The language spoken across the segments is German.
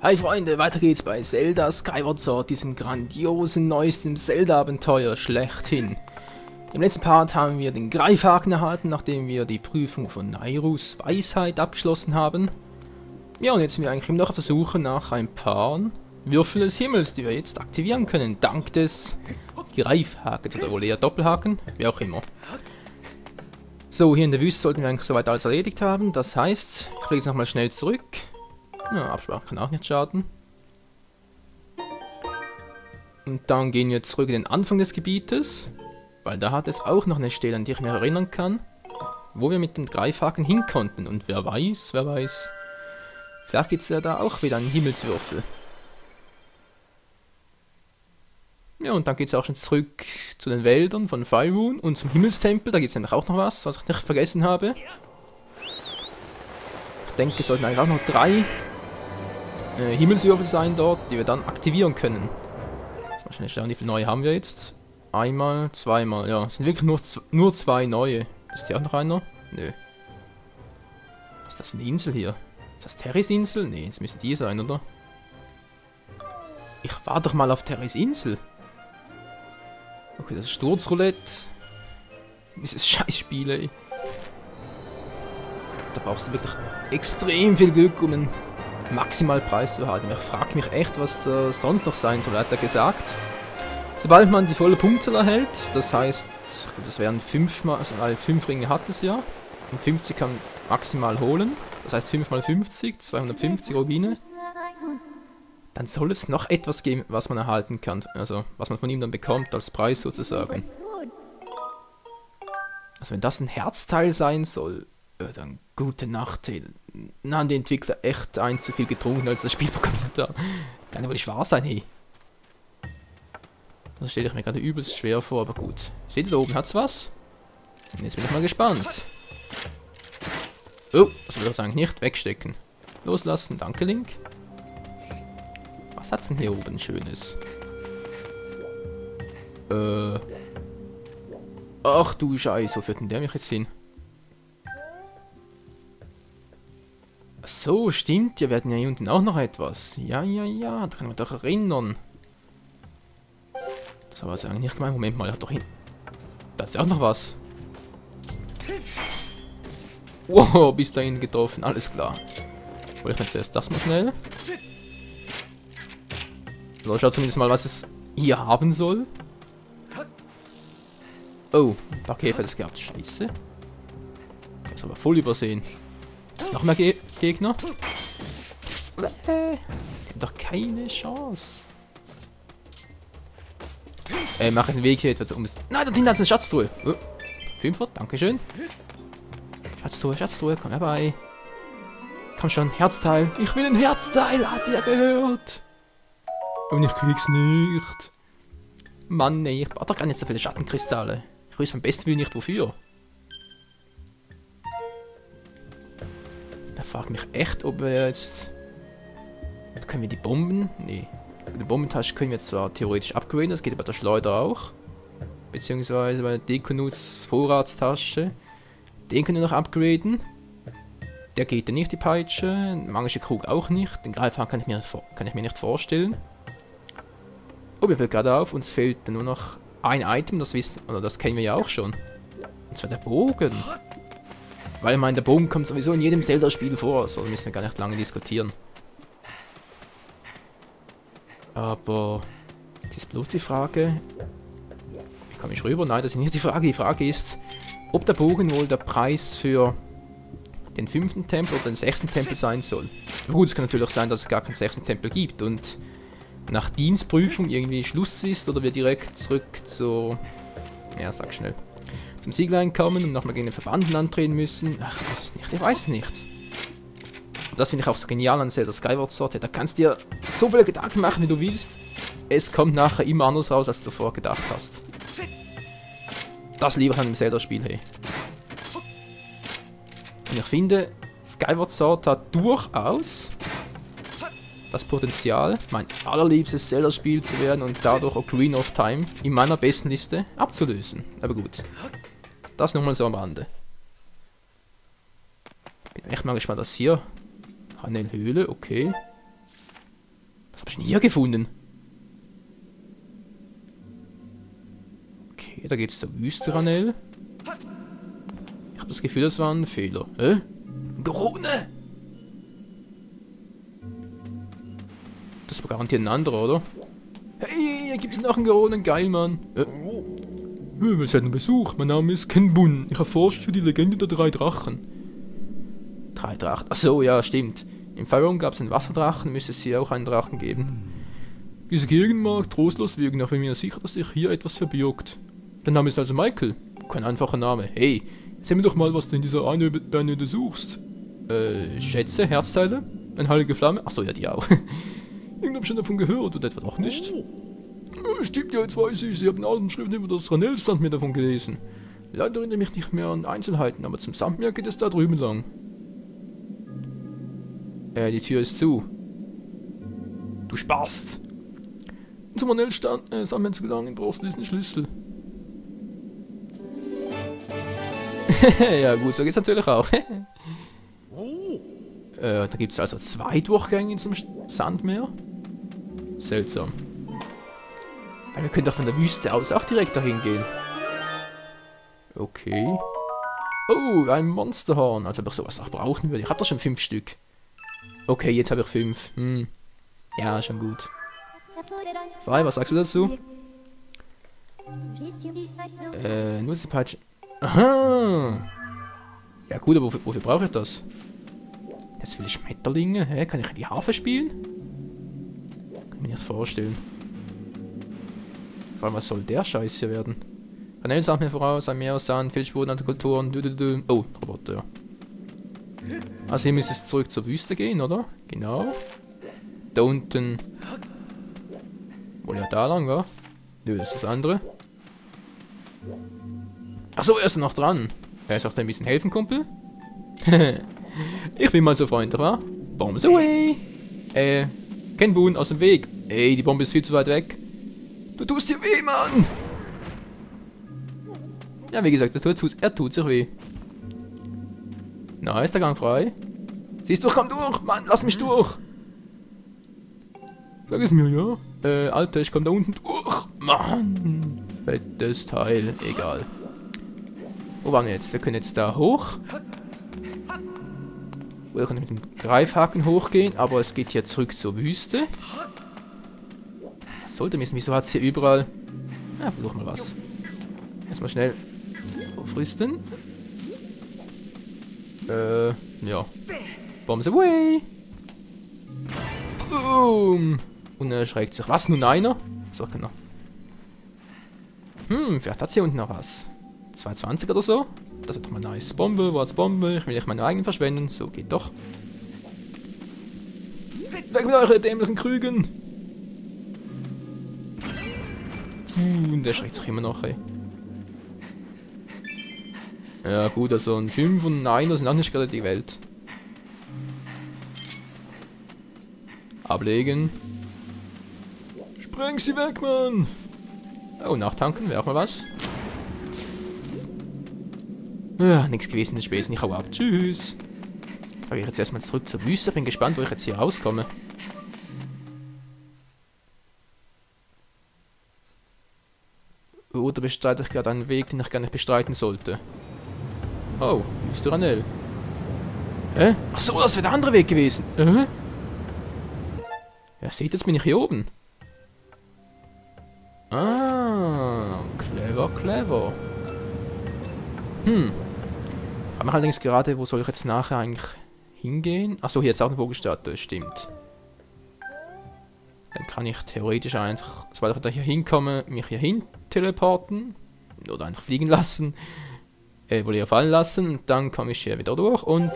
Hi Freunde, weiter geht's bei Zelda Skyward Sword, diesem grandiosen neuesten Zelda-Abenteuer schlechthin. Im letzten Part haben wir den Greifhaken erhalten, nachdem wir die Prüfung von Nairus Weisheit abgeschlossen haben. Ja, und jetzt sind wir eigentlich immer noch auf der Suche nach ein paar Würfel des Himmels, die wir jetzt aktivieren können, dank des Greifhakens oder wohl eher Doppelhaken, wie auch immer. So, hier in der Wüste sollten wir eigentlich soweit alles erledigt haben, das heißt, ich fliege jetzt nochmal schnell zurück. Ja, Absprache kann auch nicht schaden. Und dann gehen wir zurück in den Anfang des Gebietes, weil da hat es auch noch eine Stelle, an die ich mich erinnern kann, wo wir mit den Greifhaken hin konnten. Und wer weiß, vielleicht gibt es ja da auch wieder einen Himmelswürfel. Ja, und dann geht es auch schon zurück zu den Wäldern von Faerûn und zum Himmelstempel. Da gibt es nämlich auch noch was ich nicht vergessen habe. Ich denke, es sollten eigentlich auch noch 3 Himmelswürfel sein dort, die wir dann aktivieren können. Mal schnell schauen, wie viele neue haben wir jetzt? Einmal, zweimal, ja. Es sind wirklich nur 2 neue. Ist hier auch noch einer? Nö. Was ist das für eine Insel hier? Ist das Terris Insel? Nee, das müsste die sein, oder? Ich war doch mal auf Terris Insel. Okay, das ist Sturzroulette. Dieses Scheißspiel, ey. Da brauchst du wirklich extrem viel Glück, um einen Maximalpreis zu erhalten. Ich frage mich echt, was da sonst noch sein soll, hat er gesagt. Sobald man die volle Punktzahl erhält, das heißt, das wären 5 mal, also 5 Ringe hat es ja, und 50 kann man maximal holen, das heißt 5 mal 50, 250 Rubine, dann soll es noch etwas geben, was man erhalten kann, also was man von ihm dann bekommt als Preis sozusagen. Also wenn das ein Herzteil sein soll, dann gute Nachteil. Na, haben die Entwickler echt zu viel getrunken, als das Spiel programmiert haben. Kann ja wohl nicht wahr sein, hey. Das stelle ich mir gerade übelst schwer vor, aber gut. Seht ihr da oben, hat's was? Und jetzt bin ich mal gespannt. Oh, das will ich eigentlich nicht wegstecken. Loslassen, danke Link. Was hat's denn hier oben Schönes? Ach du Scheiße, wo führt denn der mich jetzt hin? So, stimmt, ja, wir hatten ja hier unten auch noch etwas. Ja, da kann man doch erinnern. Das war also eigentlich nicht gemeint. Moment mal, ich hab doch hin... Da ist ja auch noch was. Wow, bis dahin getroffen, alles klar. Wollte ich jetzt erst das mal schnell. So, schaut zumindest mal, was es hier haben soll. Oh, ein paar Käfer, das gehabt. Scheiße. Ich hab's aber voll übersehen. Noch mehr Gegner? Die haben doch keine Chance. Mach einen Weg hier etwas ums... Nein, da hinten hat es eine Schatztruhe. Oh. 5er, dankeschön. Schatztruhe, komm herbei. Komm schon, Herzteil. Ich will ein Herzteil, hat ihr gehört? Und ich krieg's nicht. Mann, nee, ich brauch doch gar nicht so viele Schattenkristalle. Ich weiß am besten Willen nicht wofür. Da frage ich mich echt, ob wir jetzt... Können wir die Bomben? Nee. Die Bombentasche können wir zwar theoretisch upgraden, das geht bei der Schleuder auch. Beziehungsweise bei der Dekonuts Vorratstasche. Den können wir noch upgraden. Der geht ja nicht, die Peitsche. Magische Krug auch nicht. Den Greifhaken kann ich mir nicht vorstellen. Oh, mir fällt gerade auf, uns fehlt dann nur noch ein Item, das kennen wir ja auch schon. Und zwar der Bogen. Weil ich meine, der Bogen kommt sowieso in jedem Zelda-Spiel vor, so müssen wir gar nicht lange diskutieren. Aber das ist bloß die Frage... Wie komme ich rüber? Nein, das ist nicht die Frage. Die Frage ist, ob der Bogen wohl der Preis für den 5. Tempel oder den 6. Tempel sein soll. Aber gut, es kann natürlich sein, dass es gar keinen 6. Tempel gibt und nach Dienstprüfung irgendwie Schluss ist oder wir direkt zurück zur... Ja, sag schnell. Zum Sieglein kommen und nochmal gegen den Verbanden antreten müssen. Ach, ich weiß es nicht. Und das finde ich auch so genial an Zelda Skyward Sword. Da kannst du dir so viele Gedanken machen, wie du willst. Es kommt nachher immer anders raus, als du vorher gedacht hast. Das liebe ich an einem Zelda-Spiel, hey. Und ich finde, Skyward Sword hat durchaus das Potenzial, mein allerliebstes Zelda-Spiel zu werden und dadurch Ocarina of Time in meiner besten Liste abzulösen. Aber gut. Das nochmal so am Rande. Bin echt mal gespannt, was hier... Eine Höhle, okay. Hast du ihn hier gefunden? Okay, da geht's zur Wüste, Ranel. Ich habe das Gefühl, das war ein Fehler. Gorone! Das war garantiert ein anderer, oder? Hey, hier gibt's noch einen Goronen, geil, Mann. Wir seid einen Besuch. Mein Name ist Ken Bun. Ich erforsche die Legende der 3 Drachen. 3 Drachen? Achso, ja, stimmt. Im Pharaon gab es einen Wasserdrachen, müsste es hier auch einen Drachen geben. Diese Gegend mag trostlos wirken, aber ich bin mir sicher, dass sich hier etwas verbirgt. Der Name ist also Michael. Kein einfacher Name. Hey, seh mir doch mal, was du in dieser Einöde suchst. Schätze, Herzteile? Eine heilige Flamme? Achso, ja, die auch. Irgendwann schon davon gehört oder etwa auch nicht? Stimmt ja, jetzt weiß ich. Sie haben alten Schriften über das Ranel-Sandmeer davon gelesen. Leider erinnere ich mich nicht mehr an Einzelheiten, aber zum Sandmeer geht es da drüben lang. Die Tür ist zu. Du Spast! Zum Ranel-Sandmeer zu gelangen, brauchst du diesen Schlüssel. Ja gut, so geht's natürlich auch. Da gibt es also 2 Durchgänge zum Sandmeer. Seltsam. Aber wir können doch von der Wüste aus auch direkt dahin gehen. Okay. Oh, ein Monsterhorn. Als ob ich sowas noch brauchen würde. Ich habe doch schon 5 Stück. Okay, jetzt habe ich 5. Ja, schon gut. Zwei, was sagst du dazu? Nur die Peitsche. Aha! Ja gut, aber wofür brauche ich das? Jetzt viele Schmetterlinge. Hä? Kann ich die Harfe spielen? Kann ich mir das vorstellen. Vor allem, was soll der Scheiß hier werden? Ranel sagt mir voraus, ein Meer aus Sand, Felspuren, alte Kulturen, Oh, Roboter. Also hier müsste es zurück zur Wüste gehen, oder? Genau. Da unten. Wohl ja da lang, wa? Nö, das ist das andere. Achso, er ist noch dran. Er ist auch ein bisschen helfen, Kumpel. Ich bin mal so freundlich, wa? Bombs away! Ken Bun, aus dem Weg. Ey, die Bombe ist viel zu weit weg. Du tust dir weh, Mann! Ja, wie gesagt, er tut sich weh. Na, ist der Gang frei? Siehst du, komm durch! Mann, lass mich durch! Sag es mir, ja? Alter, ich komm da unten durch! Mann! Fettes Teil, egal. Wo waren wir jetzt? Wir können jetzt da hoch. Oder können mit dem Greifhaken hochgehen, aber es geht hier zurück zur Wüste. Was sollte müssen? Wieso hat es hier überall... Ja, versuch mal was. Erstmal schnell aufrüsten. Ja. Bombs away! Boom! Und er erschreckt sich. Was, nun einer? So, genau. Vielleicht hat es hier unten noch was. 220 oder so? Das ist doch mal nice. Bombe, was Bombe? Ich will nicht meine eigenen verschwenden. So, geht doch. Weg mit euren dämlichen Krügen! Und der schreckt sich immer noch, ey. Ja gut, also ein 5 und ein 1 sind auch nicht gerade die Welt. Ablegen. Spreng sie weg, Mann! Oh, nachtanken, wäre auch mal was. Ja, nichts gewesen, das Späßchen, ich hau ab. Tschüss. Aber ich jetzt erstmal zurück zur Wüste, bin gespannt, wo ich jetzt hier rauskomme. Oder bestreite ich gerade einen Weg, den ich gar nicht bestreiten sollte? Oh, Wüste Ranel. Ach so, das wäre der andere Weg gewesen. Ja, seht, jetzt bin ich hier oben. Ah, clever, clever. Ich frage mich allerdings gerade, wo soll ich jetzt nachher eigentlich hingehen? Achso, hier jetzt auch eine Vogelstatue, stimmt. Dann kann ich theoretisch einfach, sobald ich da hier hinkomme, mich hier hin teleporten. Oder einfach fliegen lassen. Wohl eher fallen lassen. Und dann komme ich hier wieder durch und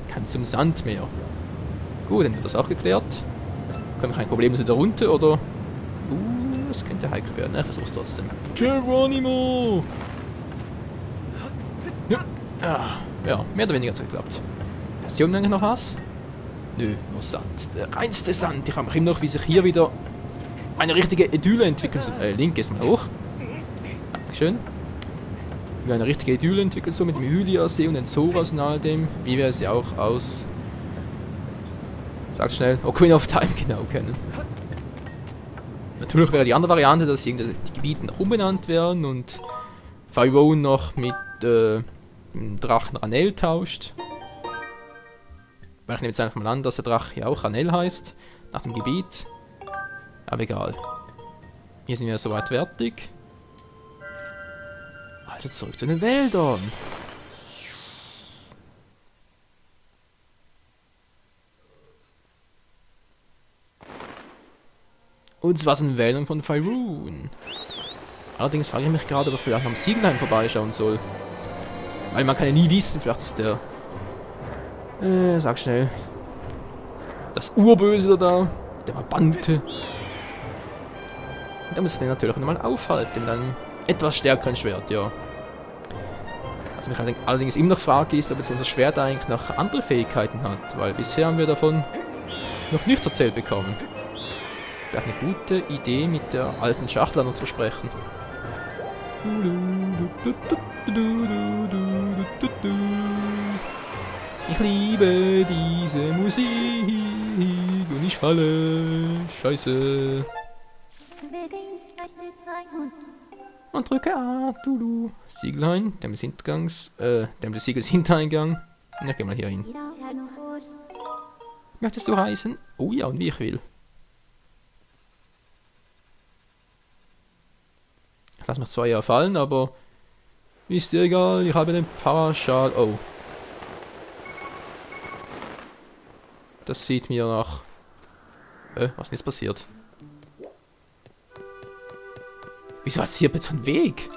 kann zum Sandmeer. Gut, dann wird das auch geklärt. Komme ich kein Problem wieder runter, oder? Das könnte heikel werden, ne? Ich versuch's trotzdem. Geronimo! Ja, mehr oder weniger hat es geklappt. Hat hier eigentlich noch was? Nö, nur Sand. Der reinste Sand. Ich frage mich immer noch, wie sich hier wieder eine richtige Idylle entwickelt. Link ist mal hoch. Dankeschön. Wie eine richtige Idylle entwickelt, so mit dem Hylia-See und den Zoras und all dem. Wie wäre es ja auch aus Sag schnell. Ocarina of Time genau kennen. Natürlich wäre die andere Variante, dass die Gebiete noch umbenannt werden und Pharaon noch mit dem Drachen Ranel tauscht. Weil ich nehme jetzt einfach mal an, dass der Drache hier auch Ranel heißt, nach dem Gebiet. Aber egal. Hier sind wir soweit fertig. Also zurück zu den Wäldern. Und zwar sind Wäldern von Faerûn. Allerdings frage ich mich gerade, ob ich vielleicht am Siegelheim vorbeischauen soll. Weil man kann ja nie wissen, vielleicht ist der... sag schnell. Das Urböse da. Der Verbannte. Und da muss ich den natürlich nochmal aufhalten mit einem etwas stärkeren Schwert, ja. Was mich allerdings immer noch frage, ist, ob jetzt unser Schwert eigentlich noch andere Fähigkeiten hat. Weil bisher haben wir davon noch nichts erzählt bekommen. Vielleicht eine gute Idee, mit der alten Schachtel noch zu sprechen. Ich liebe diese Musik und ich falle. Scheiße. Und drücke A, du. Siegelhain, Tempel des Hintergangs, Tempel des Siegels Hintereingang. Na, geh mal hier hin. Möchtest du reisen? Oh ja, und wie ich will. Ich lasse noch 2 Jahre fallen, aber ist dir egal, ich habe den Paraschal. Oh. Das sieht mir nach... was ist jetzt passiert? Wieso hat es hier bitte so einen Weg?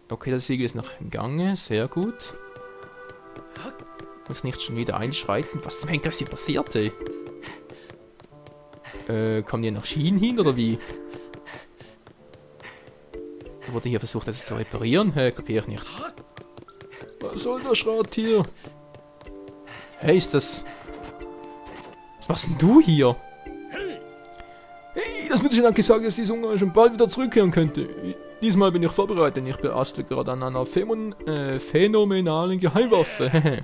Okay, das Siegel ist noch im Gange, sehr gut. Muss nicht schon wieder einschreiten. Was zum Henker ist hier passiert, ey? Kommen hier noch Schienen hin, oder wie? Wurde hier versucht, das zu reparieren? Kapier ich nicht. Was soll das Schrott hier? Hey, ist das... Was machst denn du hier? Hey, das wird schon gesagt, dass dieser Hunger schon bald wieder zurückkehren könnte. Diesmal bin ich vorbereitet. Ich bastle gerade an einer phänomenalen Geheimwaffe.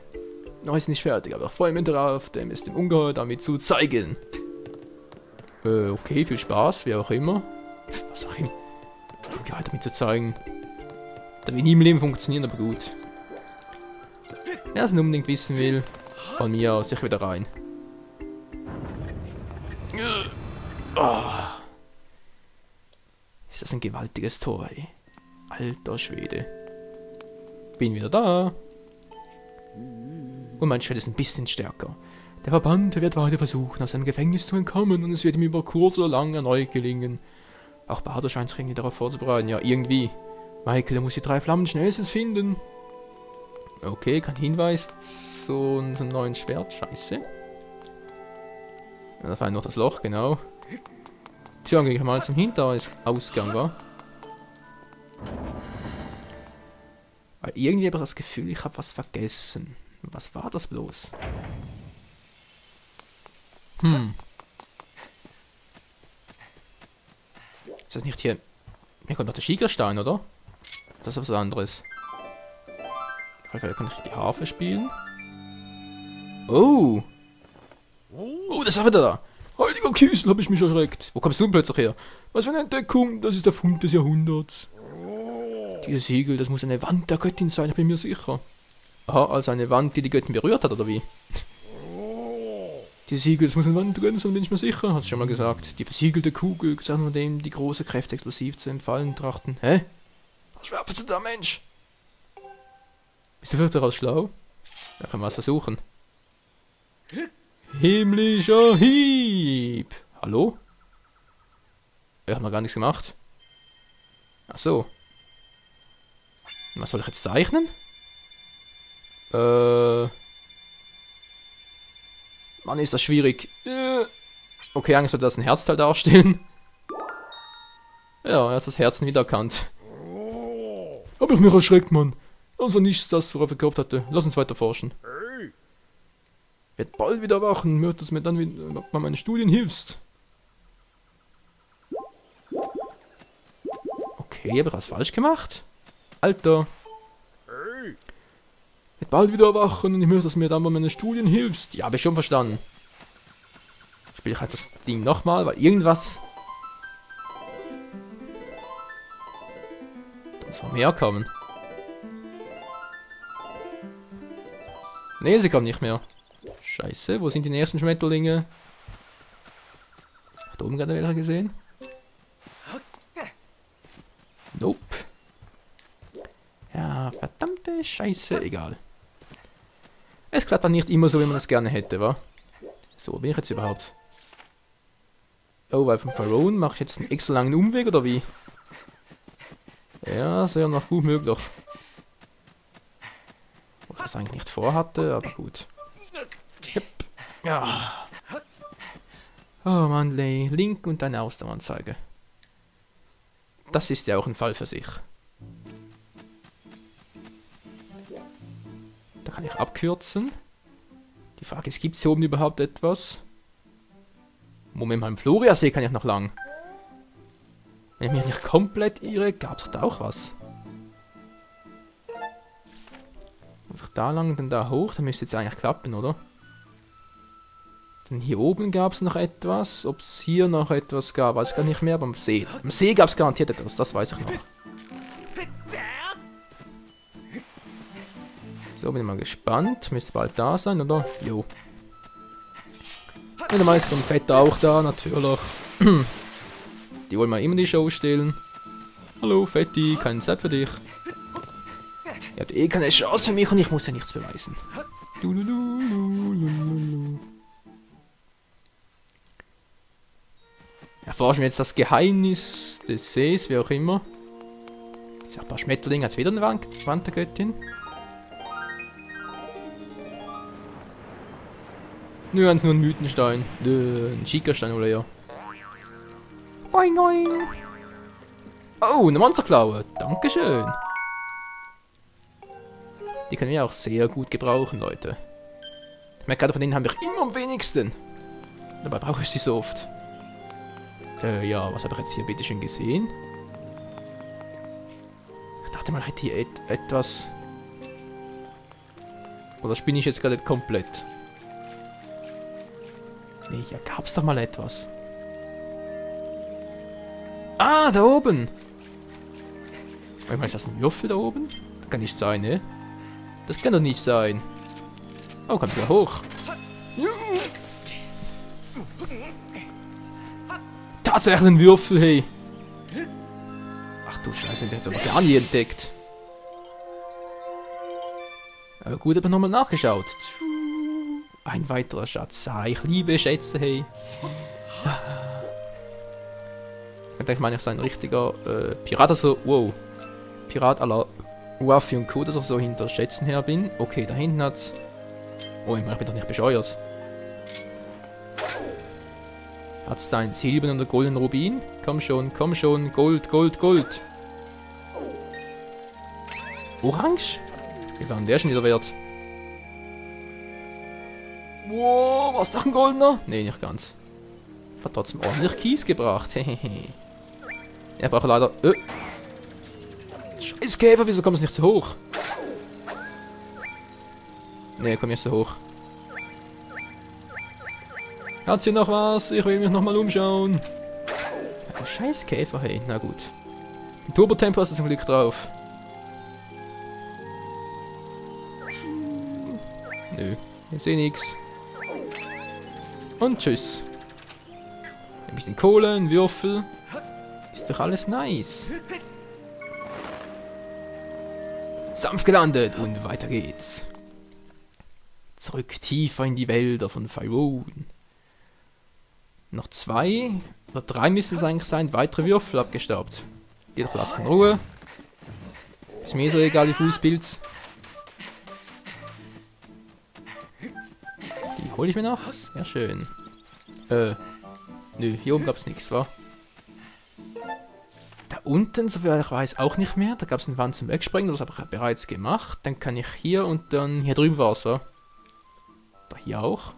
Noch ist nicht fertig, aber ich freue mich darauf, dem es dem Ungeheuer damit zu zeigen. Okay, viel Spaß, wie auch immer. Was auch immer. Ungeheuer damit zu zeigen. Das wird nie im Leben funktionieren, aber gut. Wer es unbedingt wissen will, von mir aus, ich wieder rein. Oh. Ist das ein gewaltiges Tor, ey. Alter Schwede. Bin wieder da. Und mein Schwert ist ein bisschen stärker. Der Verbannte wird weiter versuchen, aus seinem Gefängnis zu entkommen und es wird ihm über kurz oder lang erneut gelingen. Auch Bardo scheint sich irgendwie darauf vorzubereiten. Ja, irgendwie. Michael muss die 3 Flammen schnellstens finden. Okay, kein Hinweis zu unserem neuen Schwert. Scheiße. Ja, da fehlt noch das Loch, genau. Tja, gehe ich mal zum Hinterausgang, wa? Weil irgendwie habe ich das Gefühl, ich habe was vergessen. Was war das bloß? Ist das nicht hier... Hier kommt noch der Schiegerstein, oder? Das ist was anderes. Okay, kann ich die Harfe spielen? Oh! Oh, das ist wieder da! Heiliger Kiesel, habe ich mich erschreckt. Wo kommst du denn plötzlich her? Was für eine Entdeckung, das ist der Fund des Jahrhunderts. Dieses Siegel, das muss eine Wand der Göttin sein, ich bin mir sicher. Aha, also eine Wand, die die Göttin berührt hat, oder wie? Dieses Siegel, das muss eine Wand drin sein, bin ich mir sicher, hast du schon mal gesagt. Die versiegelte Kugel, gesagt von dem die große Kräfte explosiv zu entfallen trachten. Hä? Was schwärzt du da, Mensch? Bist du vielleicht daraus schlau? Ja, können wir es versuchen. Himmlischer Hieb! Hallo? Wir haben noch gar nichts gemacht. Ach so. Was soll ich jetzt zeichnen? Mann, ist das schwierig. Okay, eigentlich sollte das ein Herzteil darstellen. Ja, er hat das Herzen wiedererkannt. Hab ich mich erschreckt, Mann. Also nichts, das worauf er gehofft hatte. Lass uns weiter forschen. Wird bald wieder wachen, wird es mir dann, wenn bei meinen Studien hilfst. Okay, habe ich was falsch gemacht? Alter. Wird bald wieder erwachen und ich möchte, dass du mir dann bei meinen Studien hilfst. Ja, habe ich schon verstanden. Spiele ich halt das Ding nochmal, weil irgendwas... Da muss noch mehr kommen. Nee, sie kommen nicht mehr. Scheiße, wo sind die nächsten Schmetterlinge? Da oben gerade welche gesehen? Nope. Ja, verdammte Scheiße, egal. Es klappt dann nicht immer so, wie man es gerne hätte, wa? So, wo bin ich jetzt überhaupt? Oh, weil vom Pharaon mache ich jetzt einen extra langen Umweg, oder wie? Ja, sehr noch gut möglich. Wo ich das eigentlich nicht vorhatte, aber gut. Yep. Ja. Oh Mann, Link und eine Ausdaueranzeige. Das ist ja auch ein Fall für sich. Da kann ich abkürzen. Die Frage ist, gibt es hier oben überhaupt etwas? Moment mal, im Floriasee kann ich noch lang. Wenn ich mich nicht komplett irre, gab es da auch was. Muss ich da lang, dann da hoch? Dann müsste jetzt eigentlich klappen, oder? Dann hier oben gab es noch etwas. Ob es hier noch etwas gab, weiß ich gar nicht mehr. Aber am See. Am See gab es garantiert etwas, das weiß ich noch. So, bin ich mal gespannt. Müsste bald da sein, oder? Jo. Und der Meister und Vetter auch da, natürlich. Die wollen mal immer die Show stehlen. Hallo, Fetti, keine Zeit für dich. Ihr habt eh keine Chance für mich und ich muss ja nichts beweisen. Erforschen wir jetzt das Geheimnis des Sees, wie auch immer. Ist ja ein paar Schmetterlinge, als wieder eine Wandergöttin. Nö, nur ein Mythenstein. Ein Schickerstein oder ja. Oing, oing. Oh, eine Monsterklaue. Dankeschön. Die können wir auch sehr gut gebrauchen, Leute. Ich merke gerade, von denen haben wir immer am wenigsten. Dabei brauche ich sie so oft. Ja, was habe ich jetzt hier bitte schön gesehen? Ich dachte mal, hätte hier etwas... Oder spinne ich jetzt gerade komplett? Nee, hier gab es doch mal etwas. Ah, da oben! Warte mal, ist das ein Würfel da oben? Das kann nicht sein, ne? Das kann doch nicht sein. Oh, kommt wieder hoch. Tatsächlich ein Würfel, hey. Ach du Scheiße, der hat aber gar nie entdeckt. Aber gut, aber nochmal nachgeschaut. Ein weiterer Schatz. Ah, ich liebe Schätze, hey. Ich meine, ich sei ein richtiger Pirat, also, wow. Pirat à la Uafi und Co., dass ich so hinter Schätzen her bin. Okay, da hinten hat's... Oh, ich bin doch nicht bescheuert. Hat's da ein Silber und ein golden Rubin? Komm schon, Gold, Gold, Gold. Orange? Wie war denn der schon wieder wert? Wow, was doch ein goldener? Nee, nicht ganz. Hat trotzdem ordentlich Kies gebracht. Hehehe. Er braucht leider... Scheiß Käfer, wieso kommst du nicht so hoch? Nee, komm nicht so hoch. Hat's hier noch was? Ich will mich nochmal umschauen. Ja, scheiß Käfer, hey. Na gut. Ein Turbo-Tempo hast du zum Glück drauf. Nö, ich sehe nichts. Und tschüss. Ein bisschen Kohle, ein Würfel. Ist doch alles nice. Sanft gelandet und weiter geht's. Zurück tiefer in die Wälder von Pharaon. Noch 2 oder 3 müssen es eigentlich sein. Weitere Würfel abgestaubt. Jedoch lasst in Ruhe. Ist mir so egal, die Fußpilz. Die hole ich mir noch. Sehr schön. Nö, hier oben gab es nichts, wa? Da unten, soviel ich weiß, auch nicht mehr. Da gab es eine Wand zum Wegspringen, das habe ich bereits gemacht. Dann kann ich hier und dann... Hier drüben war es, wa? Da hier auch.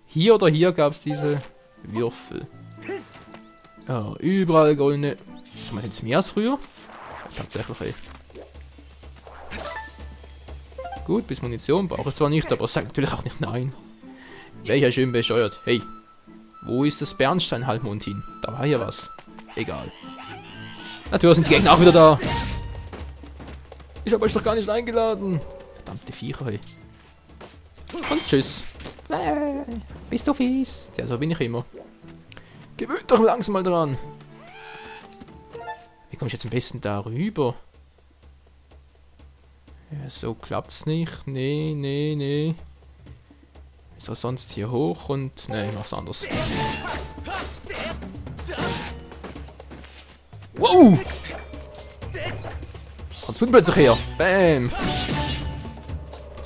Hier oder hier gab es diese Würfel. Oh, überall goldene... Ich meine, jetzt mehr als früher? Tatsächlich, ey. Gut, bis Munition brauche ich zwar nicht, aber sag natürlich auch nicht nein. Wäre ja schön bescheuert. Hey, wo ist das Bernstein-Halbmond hin? Da war hier was. Egal. Natürlich sind die Gegner auch wieder da. Ich habe euch doch gar nicht eingeladen. Verdammte Viecher, hey. Und tschüss. Bist du fies? Ja, so bin ich immer. Gewöhnt doch langsam mal dran. Wie komme ich jetzt am besten da rüber? Ja, so klappt's nicht. Nee. Ist er sonst hier hoch und... Nee, ich mach's anders. Wow! Kommt Fund plötzlich her. Bam!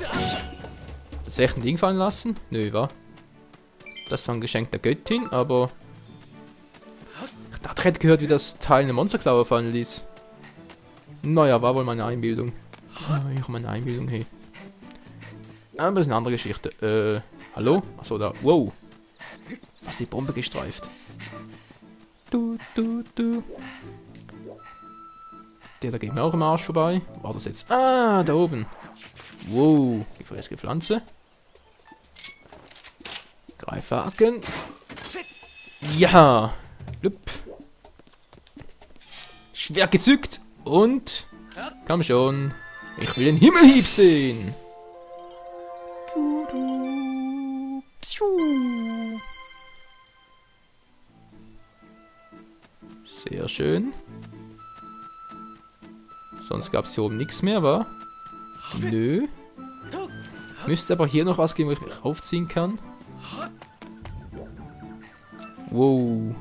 Hat das echt ein Ding fallen lassen? Nö, wa? Das war ein Geschenk der Göttin, aber... Ich dachte, ich hätte gehört, wie das Teil eine Monsterklaue fallen ließ. Naja, war wohl meine Einbildung. Ich habe meine Einbildung, hey. Aber das ist eine andere Geschichte. Hallo? Achso, da. Wow. Fast die Bombe gestreift. Der da geht mir auch im Arsch vorbei. War das jetzt? Ah, da oben. Wow. Gefräßige Pflanze. Greifhaken. Ja. Blüpp. Schwer gezückt. Und... Komm schon. Ich will den Himmelhieb sehen. Sehr schön. Sonst gab es hier oben nichts mehr, wa? Nö. Müsste aber hier noch was geben, wo ich mich aufziehen kann. Wow.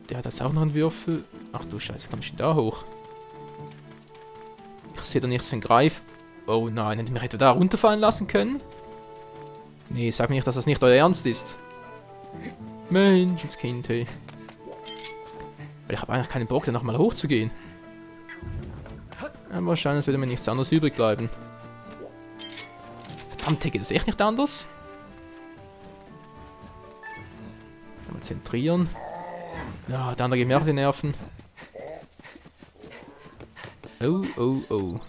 Der hat jetzt auch noch einen Würfel. Ach du Scheiße, komm ich da hoch? Ich sehe da nichts von Greif. Oh nein, hätte ich mich etwa da runterfallen lassen können? Nee, sag mir nicht, dass das nicht euer Ernst ist. Menschenskind, hey. Weil ich habe eigentlich keinen Bock, da nochmal hochzugehen. Aber wahrscheinlich würde mir nichts anderes übrig bleiben. Verdammt, geht das echt nicht anders? Mal zentrieren. Ja, der andere geht mir auch die Nerven. Oh.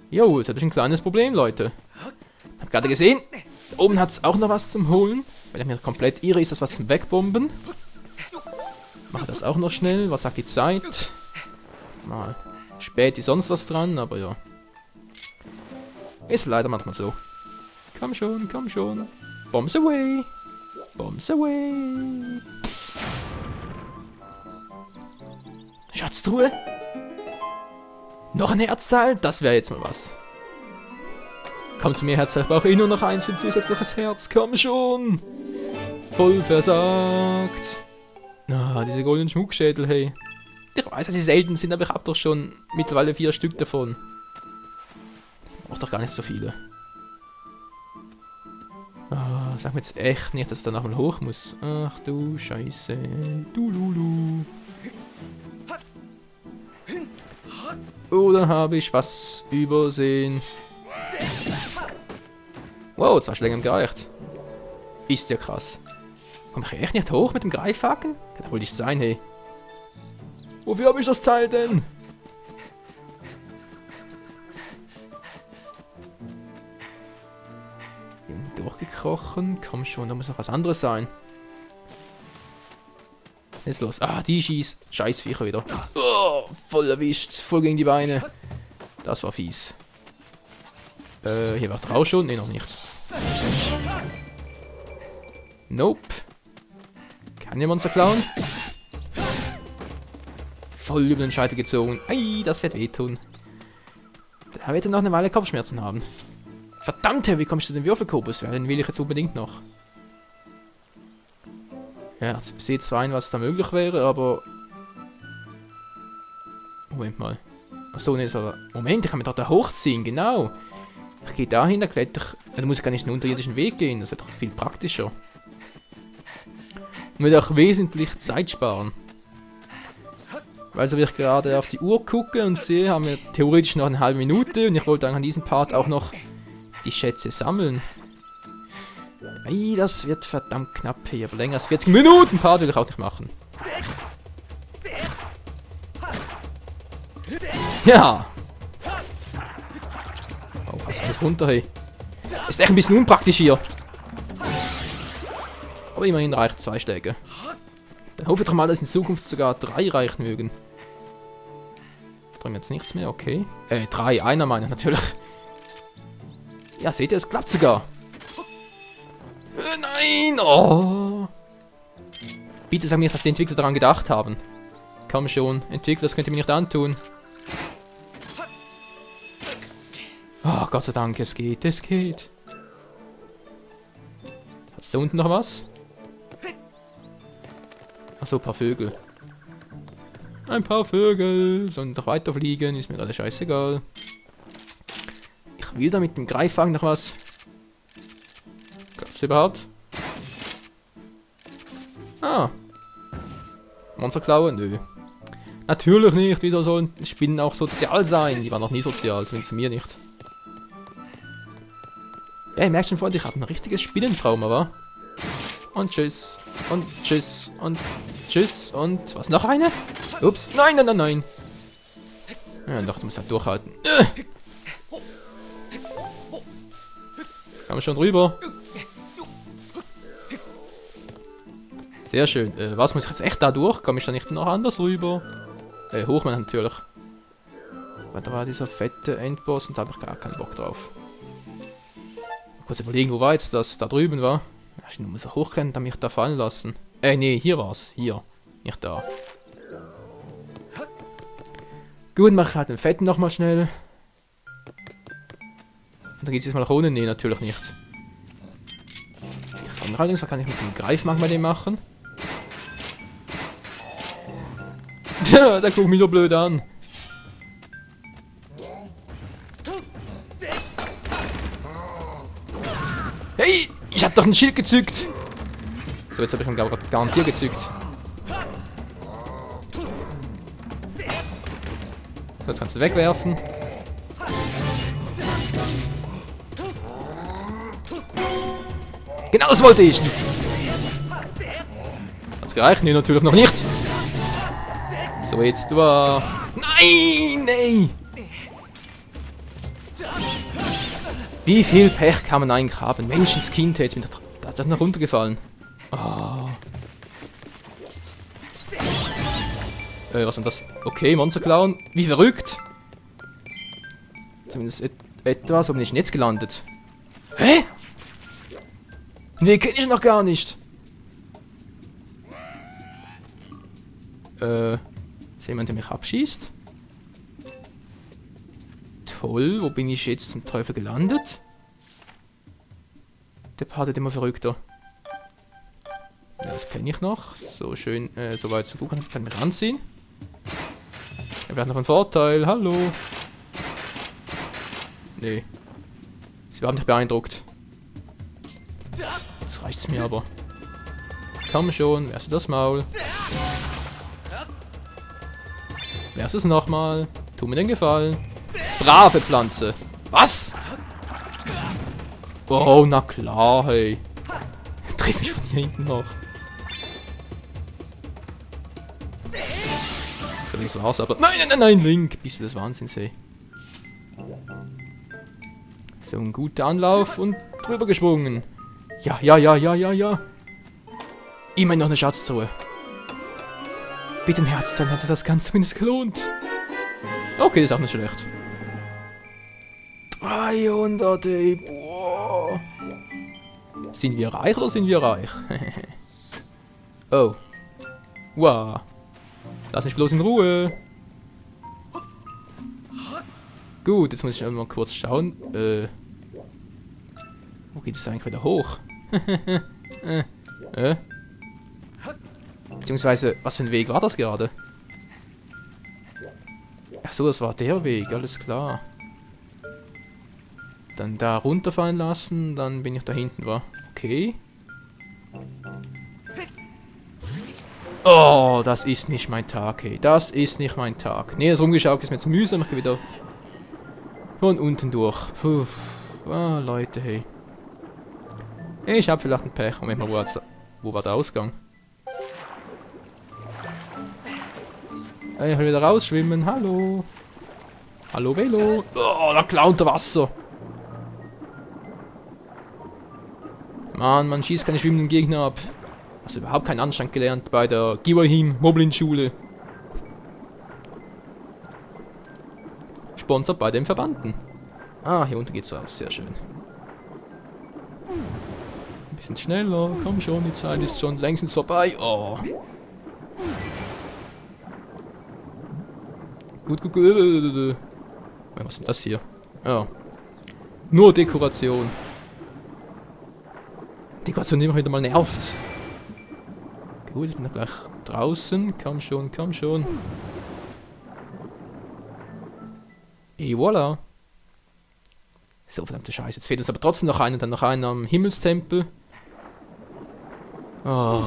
Jo, jetzt habe ich ein kleines Problem, Leute. Hab gerade gesehen, da oben hat es auch noch was zum Holen. Wenn ich mir komplett irre, ist das was zum Wegbomben. Mache das auch noch schnell. Was sagt die Zeit? Mal spät ist sonst was dran, aber ja. Ist leider manchmal so. Komm schon. Bombs away. Schatztruhe. Noch ein Herzteil? Das wäre jetzt mal was. Komm zu mir, Herzteil. Ich brauche eh nur noch eins für ein zusätzliches Herz. Komm schon. Voll versagt. Na, diese goldenen Schmuckschädel, hey. Ich weiß, dass sie selten sind, aber ich habe doch schon mittlerweile 4 Stück davon. Ich brauche doch gar nicht so viele. Ah, sag mir jetzt echt nicht, dass ich da nochmal hoch muss. Ach du Scheiße. Du Lulu. Oder habe ich was übersehen? Wow, 2 Schläge haben gereicht. Ist ja krass. Komm ich echt nicht hoch mit dem Greifhaken? Kann doch wohl nicht sein, hey. Wofür habe ich das Teil denn? Durchgekrochen. Komm schon, da muss noch was anderes sein. Was ist los? Ah, die schießt. Scheißviecher wieder. Oh, voll erwischt. Voll gegen die Beine. Das war fies. Hier war drauf schon? Ne, noch nicht. Nope. Kann jemand zerklauen? Voll über den Scheitel gezogen. Ei, das wird wehtun. Da wird er noch eine Weile Kopfschmerzen haben. Verdammt, wie kommst du zu den Würfelkobus? Ja, den will ich jetzt unbedingt noch. Ja, ich sehe zwar ein, was da möglich wäre, aber... Moment mal. Achso, ne, so... Moment, ich kann mir da hochziehen, genau. Ich gehe dahin, da kletter ich... Dann muss ich gar nicht einen unterirdischen Weg gehen, das ist doch viel praktischer. Und würde auch wesentlich Zeit sparen. Weil so wie ich gerade auf die Uhr gucke und sehe, haben wir theoretisch noch eine halbe Minute und ich wollte dann an diesem Part auch noch die Schätze sammeln. Ei, das wird verdammt knapp hier, aber länger als 40 Minuten Part will ich auch nicht machen. Ja! Oh, was ist das runter, hey? Ist echt ein bisschen unpraktisch hier. Aber immerhin reicht 2 Schläge. Dann hoffe ich doch mal, dass in Zukunft sogar 3 reichen mögen. Dran jetzt nichts mehr, okay. 3, einer meiner natürlich. Ja, seht ihr, es klappt sogar. Nein! Oh! Bitte sag mir, dass die Entwickler daran gedacht haben. Komm schon, Entwickler, das könnt ihr mir nicht antun. Oh, Gott sei Dank, es geht, es geht. Hat's da unten noch was? Achso, ein paar Vögel. Ein paar Vögel. Sollen doch weiterfliegen, ist mir gerade scheißegal. Ich will da mit dem Greifwagen noch was. Gab's überhaupt? Ah. Monsterklaue? Nö. Natürlich nicht. Wieder sollen Spinnen auch sozial sein. Die waren noch nie sozial, zumindest mir nicht. Ja, ihr merkt schon, Freunde, ich habe ein richtiges Spinnentrauma, wa? Und tschüss. Und tschüss. Und tschüss. Und was, noch eine? Ups. Nein, nein, nein, nein. Ja, doch, du musst halt durchhalten. Kann man schon drüber. Sehr schön. Was, muss ich jetzt echt da durch? Komme ich da nicht noch anders rüber? Hochmann natürlich. Weil da war dieser fette Endboss und da habe ich gar keinen Bock drauf. Kurz überlegen, wo war jetzt das? Da drüben war. Ich muss auch hochklettern, dann mich da fallen lassen. Nee, hier war's. Hier. Nicht da. Gut, mache ich halt den fetten nochmal schnell. Und dann geht's jetzt mal nach unten. Nee, natürlich nicht. Ich frage mich allerdings, was kann ich mit dem Greifmark bei dem machen? Der guckt mich so blöd an. Hey, ich hab doch ein Schild gezückt. So, jetzt habe ich ihn glaube ich garantiert gezückt. So, jetzt kannst du wegwerfen. Genau das wollte ich. Hat's gereicht? Nee, natürlich noch nicht. So, jetzt war... Nein, nee. Wie viel Pech kann man eigentlich haben? Menschenskind, jetzt bin ich da noch runtergefallen. Oh. Was ist das? Okay, Monsterklauen. Wie verrückt. Zumindest etwas, aber nicht jetzt gelandet. Hä? Nee, kenne ich noch gar nicht. Ist jemand, der mich abschießt? Toll, wo bin ich jetzt zum Teufel gelandet? Der Part wird immer verrückter. Ja, das kenne ich noch. So schön, so weit so gut kann ich mich anziehen. Er wird noch ein Vorteil, hallo. Nee. Ist überhaupt nicht beeindruckt. Jetzt reicht's mir aber. Komm schon, wärst du das Maul. Wärst es nochmal. Tu mir den Gefallen. Brave Pflanze. Was? Oh, na klar, hey. Dreh mich von hier hinten noch. So, das war's aber. Nein, nein, nein, nein, Link. Bist du des Wahnsinns, hey. So, ein guter Anlauf und drüber gesprungen. Ja, ja, ja, ja, ja, ja. Immerhin noch eine Schatztruhe. Bitte ein Herz, dann hätte das Ganze zumindest gelohnt. Okay, ist auch nicht schlecht. 300, ey. Boah. Sind wir reich oder sind wir reich? Oh. Wow. Lass mich bloß in Ruhe. Gut, jetzt muss ich mal kurz schauen. Wo geht es eigentlich wieder hoch? Beziehungsweise, was für ein Weg war das gerade? Ach so, das war der Weg, alles klar. Dann da runterfallen lassen, dann bin ich da hinten, war. Okay. Oh, das ist nicht mein Tag, hey. Das ist nicht mein Tag. Nee, das rumgeschaut ist mir zu mühsam. Ich gehe wieder von unten durch. Puh. Ah, Leute, hey. Ich habe vielleicht ein Pech. Moment mal, wo war der Ausgang? Ich will wieder rausschwimmen. Hallo. Hallo Velo. Oh, da klar unter Wasser. Mann, man schießt keine schwimmenden Gegner ab. Hast du überhaupt keinen Anstand gelernt bei der Giwahim Moblin Schule. Sponsor bei den Verbanden. Ah, hier unten geht's raus. Sehr schön. Ein bisschen schneller. Komm schon, die Zeit ist schon längstens vorbei. Oh. Gut, gut, gut. Was ist denn das hier? Ja. Nur Dekoration. Dekoration, die immer wieder mal nervt. Gut, ich bin gleich draußen. Komm schon, komm schon. Et voilà. So, verdammte Scheiße. Jetzt fehlt uns aber trotzdem noch einen. Dann noch einen am Himmelstempel. Oh.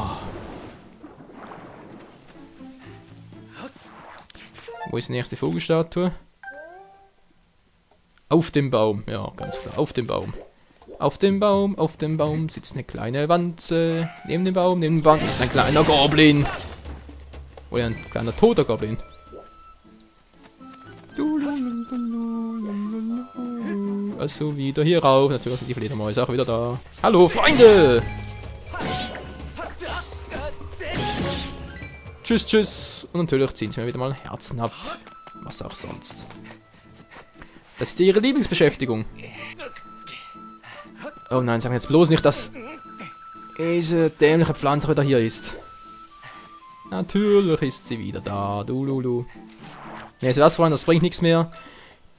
Wo ist die nächste Vogelstatue? Auf dem Baum. Ja, ganz klar. Auf dem Baum. Auf dem Baum sitzt eine kleine Wanze. Neben dem Baum ist ein kleiner Goblin. Oder ein kleiner toter Goblin. Also wieder hier rauf. Natürlich sind die Fledermäuse auch wieder da. Hallo, Freunde! Tschüss, tschüss. Und natürlich ziehen sie mir wieder mal Herzen ab. Was auch sonst. Das ist ihre Lieblingsbeschäftigung. Oh nein, sagen jetzt bloß nicht, dass diese dämliche Pflanze wieder hier ist. Natürlich ist sie wieder da. Du. Ne, also das, Freunde, das bringt nichts mehr.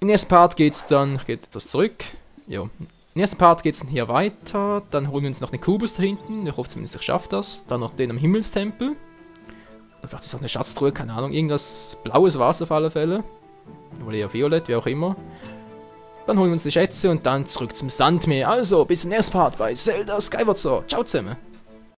Im nächsten Part geht's dann... Ich gehe etwas zurück. Jo. Im nächsten Part geht's dann hier weiter. Dann holen wir uns noch den Kubus da hinten. Ich hoffe zumindest, ich schaffe das. Dann noch den am Himmelstempel. Und vielleicht ist auch eine Schatztruhe, keine Ahnung. Irgendwas Blaues war es auf alle Fälle. Oder eher Violett, wie auch immer. Dann holen wir uns die Schätze und dann zurück zum Sandmeer. Also, bis zum nächsten Part bei Zelda Skyward Sword. Ciao zusammen.